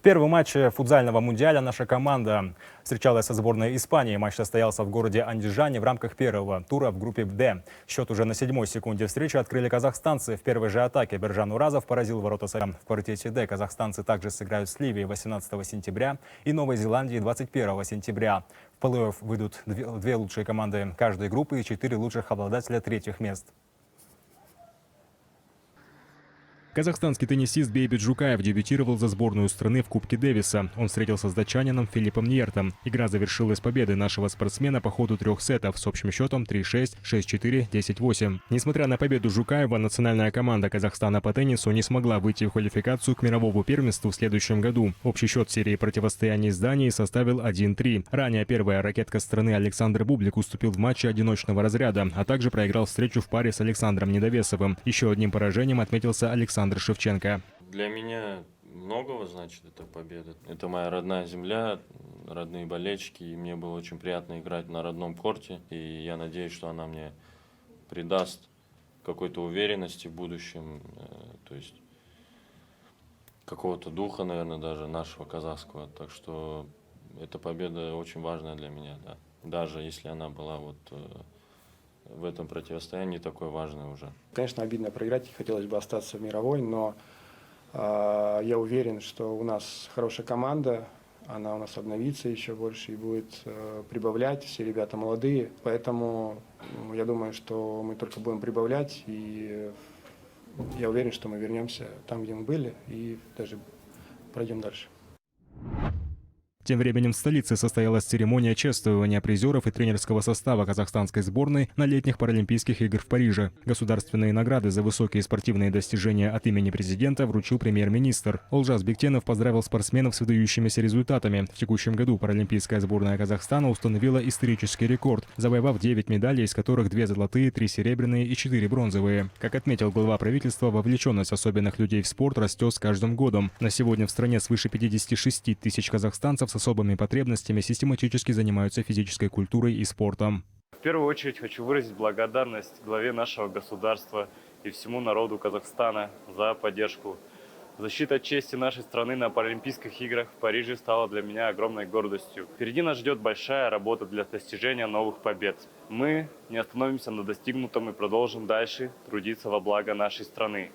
первом матче футзального мундиаля наша команда встречалась со сборной Испании. Матч состоялся в городе Андижане в рамках первого тура в группе «Д». Счет уже на 7-й секунде встречи открыли казахстанцы. В первой же атаке Бержан Уразов поразил ворота соперника. В квартете «Д» казахстанцы также сыграют с Ливией 18 сентября и Новой Зеландией 21 сентября. В плей-офф выйдут две лучшие команды каждой группы и 4 лучших обладателя третьих мест. Казахстанский теннисист Бейбит Жукаев дебютировал за сборную страны в Кубке Дэвиса. Он встретился с датчанином Филиппом Ньертом. Игра завершилась победой нашего спортсмена по ходу 3 сетов с общим счетом 3-6, 6-4, 10-8. Несмотря на победу Жукаева, национальная команда Казахстана по теннису не смогла выйти в квалификацию к мировому первенству в следующем году. Общий счет серии противостояний с Данией составил 1-3. Ранее первая ракетка страны Александр Бублик уступил в матче одиночного разряда, а также проиграл встречу в паре с Александром Недовесовым. Еще одним поражением отметился Александр Шевченко. Для меня многого значит эта победа. Это моя родная земля, родные болельщики, и мне было очень приятно играть на родном корте. И я надеюсь, что она мне придаст какой-то уверенности в будущем, то есть какого-то духа, наверное, даже нашего казахского. Так что эта победа очень важная для меня, да. Даже если она была вот в этом противостоянии такой важной уже. Конечно, обидно проиграть, хотелось бы остаться в мировой, но я уверен, что у нас хорошая команда, она у нас обновится еще больше и будет прибавлять, все ребята молодые, поэтому я думаю, что мы только будем прибавлять, и я уверен, что мы вернемся там, где мы были, и даже пройдем дальше. Тем временем в столице состоялась церемония чествования призеров и тренерского состава казахстанской сборной на летних Паралимпийских играх в Париже. Государственные награды за высокие спортивные достижения от имени президента вручил премьер-министр. Олжас Бектенов поздравил спортсменов с выдающимися результатами. В текущем году паралимпийская сборная Казахстана установила исторический рекорд, завоевав 9 медалей, из которых 2 золотые, 3 серебряные и 4 бронзовые. Как отметил глава правительства, вовлеченность особенных людей в спорт растет с каждым годом. На сегодня в стране свыше 56 тысяч казахстанцев с особыми потребностями систематически занимаются физической культурой и спортом. В первую очередь хочу выразить благодарность главе нашего государства и всему народу Казахстана за поддержку. Защита чести нашей страны на Паралимпийских играх в Париже стала для меня огромной гордостью. Впереди нас ждет большая работа для достижения новых побед. Мы не остановимся на достигнутом и продолжим дальше трудиться во благо нашей страны.